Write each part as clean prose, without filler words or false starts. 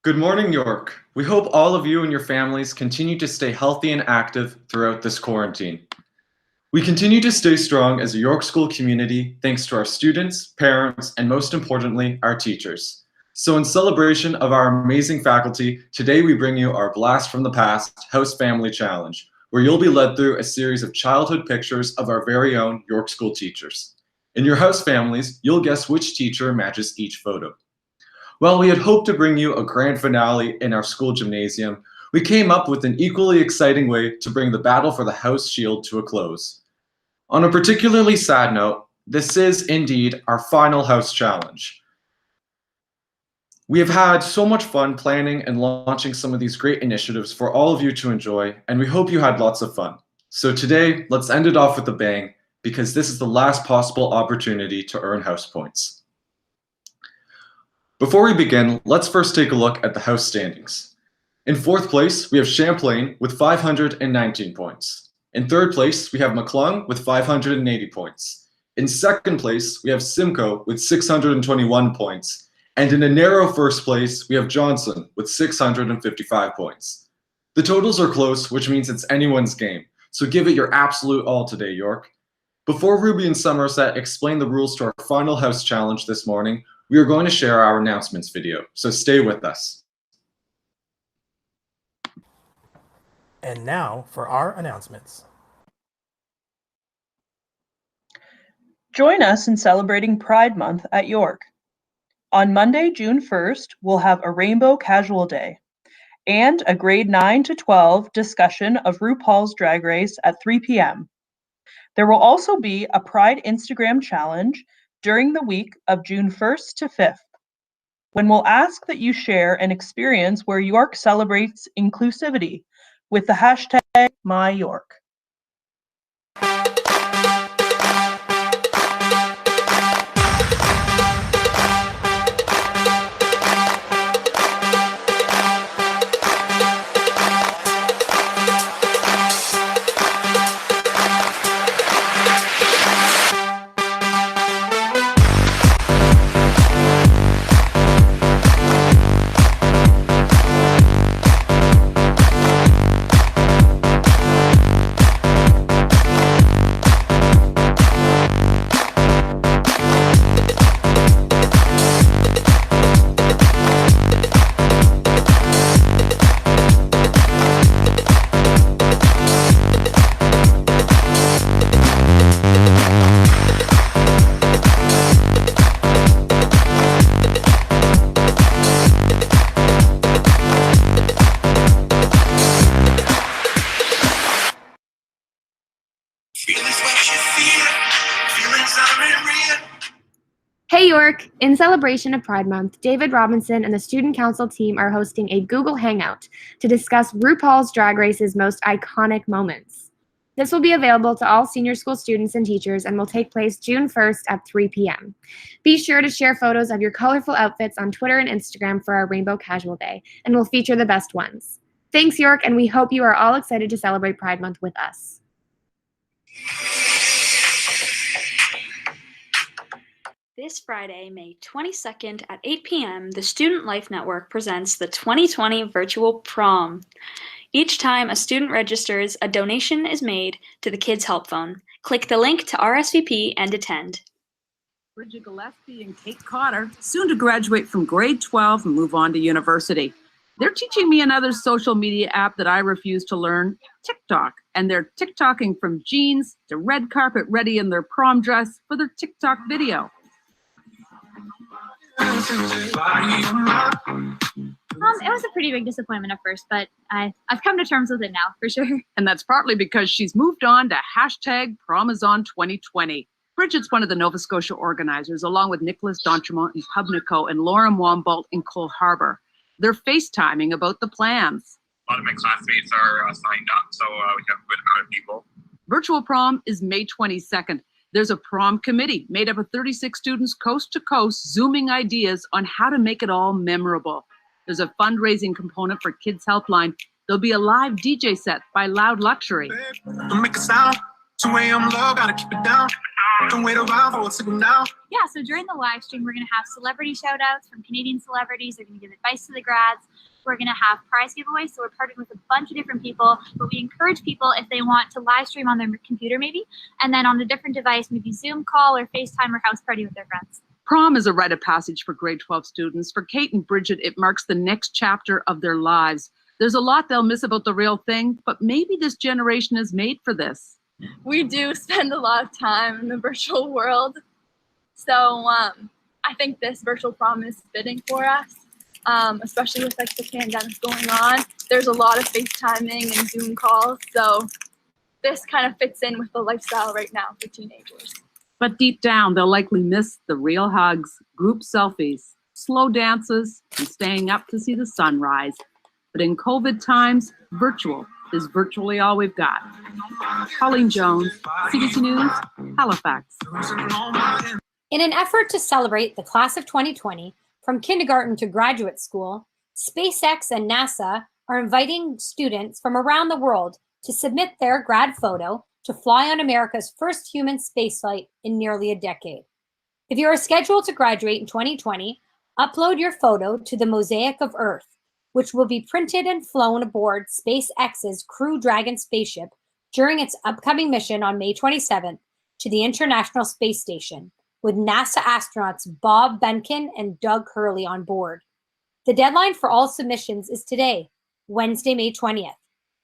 Good morning, York. We hope all of you and your families continue to stay healthy and active throughout this quarantine. We continue to stay strong as a York School community thanks to our students, parents, and most importantly, our teachers. So in celebration of our amazing faculty, today we bring you our Blast from the Past House Family Challenge, where you'll be led through a series of childhood pictures of our very own York School teachers. In your house families, you'll guess which teacher matches each photo. While we had hoped to bring you a grand finale in our school gymnasium, we came up with an equally exciting way to bring the battle for the house shield to a close. On a particularly sad note, this is indeed our final house challenge. We have had so much fun planning and launching some of these great initiatives for all of you to enjoy, and we hope you had lots of fun. So today, let's end it off with a bang, because this is the last possible opportunity to earn house points. Before we begin, let's first take a look at the house standings. In fourth place, we have Champlain with 519 points. In third place, we have McClung with 580 points. In second place, we have Simcoe with 621 points. And in a narrow first place, we have Johnson with 655 points. The totals are close, which means it's anyone's game. So give it your absolute all today, York. Before Ruby and Somerset explain the rules to our final house challenge this morning, we are going to share our announcements video, so stay with us. And now for our announcements. Join us in celebrating Pride Month at York. On Monday, June 1st, we'll have a Rainbow Casual Day and a grade 9 to 12 discussion of RuPaul's Drag Race at 3 p.m. There will also be a Pride Instagram challenge during the week of June 1st to 5th, when we'll ask that you share an experience where York celebrates inclusivity with the hashtag #MyYork. Hey York! In celebration of Pride Month, David Robinson and the Student Council team are hosting a Google Hangout to discuss RuPaul's Drag Race's most iconic moments. This will be available to all senior school students and teachers and will take place June 1st at 3 p.m. Be sure to share photos of your colorful outfits on Twitter and Instagram for our Rainbow Casual Day, and we'll feature the best ones. Thanks, York, and we hope you are all excited to celebrate Pride Month with us. This Friday, May 22nd at 8 p.m., the Student Life Network presents the 2020 Virtual Prom. Each time a student registers, a donation is made to the Kids Help Phone. Click the link to RSVP and attend. Bridget Gillespie and Kate Cotter, soon to graduate from grade 12 and move on to university. They're teaching me another social media app that I refuse to learn, TikTok. And they're TikToking from jeans to red carpet ready in their prom dress for their TikTok video. It was a pretty big disappointment at first, but I've come to terms with it now, for sure. And that's partly because she's moved on to #PromIsOn2020. Bridget's one of the Nova Scotia organizers, along with Nicholas D'Entremont in Pubnico and Lauren Wombolt in Cole Harbour. They're FaceTiming about the plans. A lot of my classmates are signed up, so we have a good amount of people. Virtual prom is May 22nd. There's a prom committee made up of 36 students coast to coast, zooming ideas on how to make it all memorable. There's a fundraising component for Kids Helpline. There'll be a live DJ set by Loud Luxury. Don't make a sound. 2 a.m. low, gotta keep it down. Don't wait around for what's now. Yeah, so during the live stream, we're going to have celebrity shout outs from Canadian celebrities. They're going to give advice to the grads. We're going to have prize giveaways. So we're partnering with a bunch of different people, but we encourage people if they want to live stream on their computer maybe, and then on a different device, maybe Zoom call or FaceTime or house party with their friends. Prom is a rite of passage for grade 12 students. For Kate and Bridget, it marks the next chapter of their lives. There's a lot they'll miss about the real thing, but maybe this generation is made for this. We do spend a lot of time in the virtual world. So I think this virtual prom is fitting for us, especially with like the pandemic going on. There's a lot of FaceTiming and Zoom calls. So this kind of fits in with the lifestyle right now for teenagers. But deep down, they'll likely miss the real hugs, group selfies, slow dances, and staying up to see the sunrise. But in COVID times, virtual is virtually all we've got. Colleen Jones, CBC News, Halifax. In an effort to celebrate the class of 2020, from kindergarten to graduate school, SpaceX and NASA are inviting students from around the world to submit their grad photo to fly on America's first human spaceflight in nearly a decade. If you are scheduled to graduate in 2020, upload your photo to the Mosaic of Earth, which will be printed and flown aboard SpaceX's Crew Dragon spaceship during its upcoming mission on May 27th to the International Space Station, with NASA astronauts Bob Behnken and Doug Hurley on board. The deadline for all submissions is today, Wednesday, May 20th.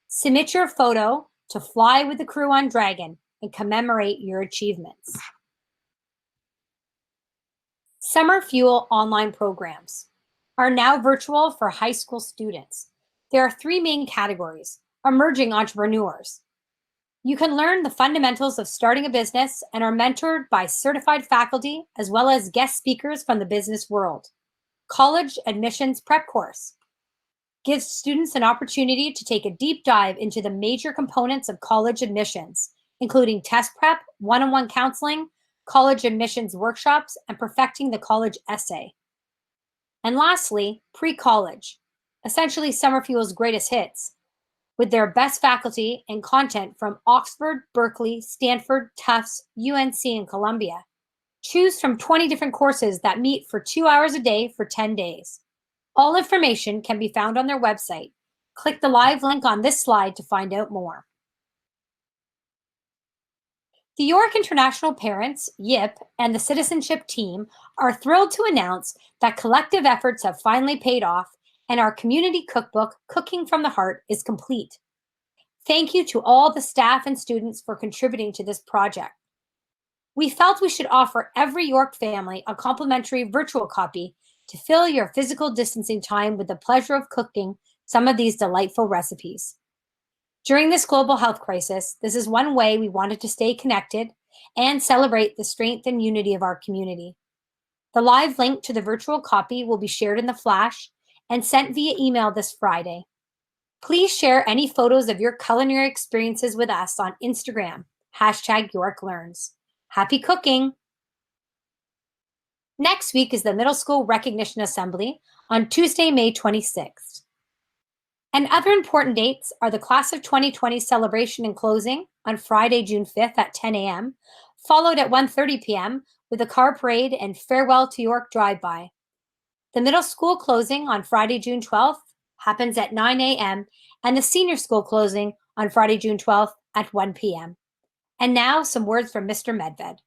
Submit your photo to fly with the crew on Dragon and commemorate your achievements. Summer Fuel online programs are now virtual for high school students. There are three main categories: emerging entrepreneurs. You can learn the fundamentals of starting a business and are mentored by certified faculty as well as guest speakers from the business world. College admissions prep course gives students an opportunity to take a deep dive into the major components of college admissions, including test prep, one-on-one counseling, college admissions workshops, and perfecting the college essay. And lastly, pre-college, essentially Summer Fuel's greatest hits, with their best faculty and content from Oxford, Berkeley, Stanford, Tufts, UNC, and Columbia. Choose from 20 different courses that meet for 2 hours a day for 10 days. All information can be found on their website. Click the live link on this slide to find out more. The York International Parents, YIP, and the Citizenship team are thrilled to announce that collective efforts have finally paid off and our community cookbook, Cooking from the Heart, is complete. Thank you to all the staff and students for contributing to this project. We felt we should offer every York family a complimentary virtual copy to fill your physical distancing time with the pleasure of cooking some of these delightful recipes. During this global health crisis, this is one way we wanted to stay connected and celebrate the strength and unity of our community. The live link to the virtual copy will be shared in the Flash and sent via email this Friday. Please share any photos of your culinary experiences with us on Instagram, #YorkLearns. Happy cooking! Next week is the Middle School Recognition Assembly on Tuesday, May 26th. And other important dates are the Class of 2020 celebration and closing on Friday, June 5th at 10 a.m., followed at 1:30 p.m. with a car parade and Farewell to York drive-by. The middle school closing on Friday, June 12th happens at 9 a.m. and the senior school closing on Friday, June 12th at 1 p.m. And now some words from Mr. Medved.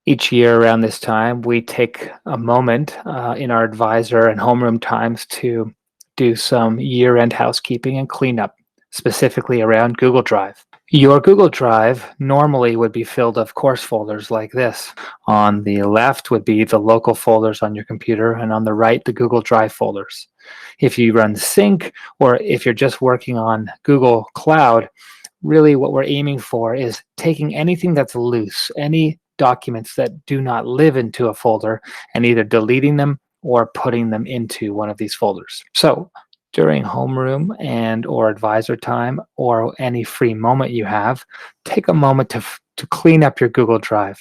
Each year around this time, we take a moment in our advisor and homeroom times to do some year-end housekeeping and cleanup, specifically around Google Drive. Your Google Drive normally would be filled of course folders like this. On the left would be the local folders on your computer, and on the right, the Google Drive folders. If you run Sync, or if you're just working on Google Cloud, really what we're aiming for is taking anything that's loose, any documents that do not live into a folder, and either deleting them or putting them into one of these folders. So during homeroom and or advisor time, or any free moment you have, take a moment to clean up your Google Drive.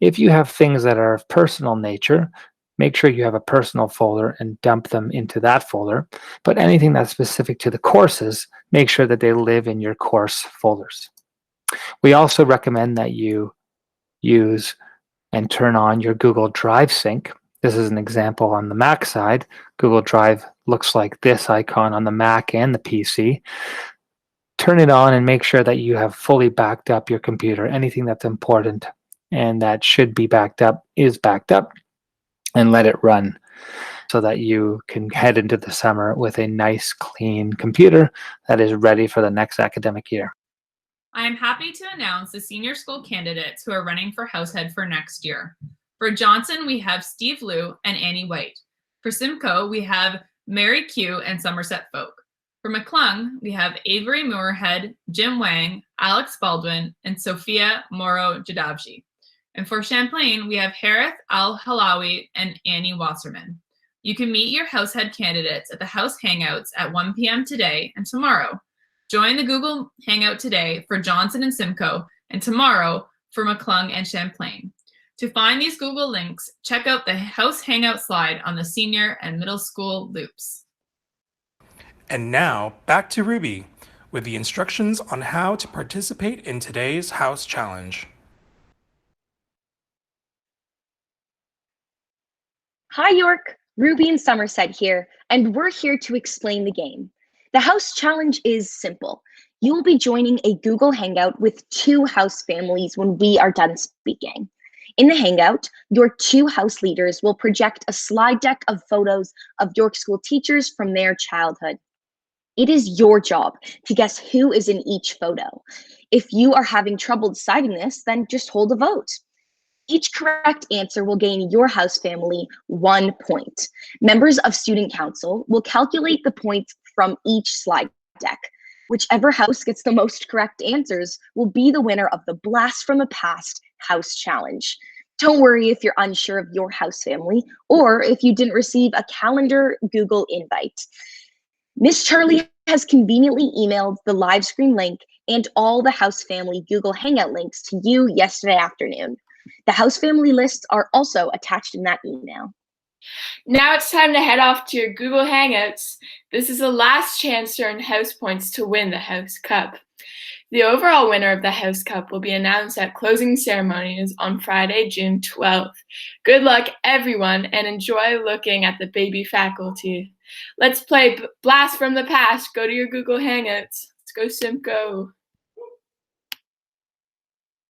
If you have things that are of personal nature, make sure you have a personal folder and dump them into that folder. But anything that's specific to the courses, make sure that they live in your course folders. We also recommend that you use and turn on your Google Drive sync. This is an example on the Mac side. Google Drive looks like this icon on the Mac and the PC. Turn it on and make sure that you have fully backed up your computer. Anything that's important and that should be backed up is backed up, and let it run so that you can head into the summer with a nice, clean computer that is ready for the next academic year. I am happy to announce the senior school candidates who are running for househead for next year. For Johnson, we have Steve Liu and Annie White. For Simcoe, we have Mary Q and Somerset Folk. For McClung, we have Avery Moorhead, Jim Wang, Alex Baldwin, and Sophia Moro Jadavji. And for Champlain, we have Harith Al-Halawi and Annie Wasserman. You can meet your househead candidates at the House Hangouts at 1 p.m. today and tomorrow. Join the Google Hangout today for Johnson and Simcoe, and tomorrow for McClung and Champlain. To find these Google links, check out the House Hangout slide on the senior and middle school loops. And now, back to Ruby with the instructions on how to participate in today's House Challenge. Hi York, Ruby and Somerset here, and we're here to explain the game. The House Challenge is simple. You will be joining a Google Hangout with 2 house families when we are done speaking. In the Hangout, your 2 house leaders will project a slide deck of photos of York School teachers from their childhood. It is your job to guess who is in each photo. If you are having trouble deciding this, then just hold a vote. Each correct answer will gain your house family 1 point. Members of Student Council will calculate the points from each slide deck. Whichever house gets the most correct answers will be the winner of the Blast from the Past House Challenge. Don't worry if you're unsure of your house family or if you didn't receive a calendar Google invite. Miss Charlie has conveniently emailed the live stream link and all the house family Google Hangout links to you yesterday afternoon. The house family lists are also attached in that email. Now it's time to head off to your Google Hangouts. This is the last chance to earn house points to win the House Cup. The overall winner of the House Cup will be announced at closing ceremonies on Friday, June 12th. Good luck, everyone, and enjoy looking at the baby faculty. Let's play Blast from the Past. Go to your Google Hangouts. Let's go, Simcoe.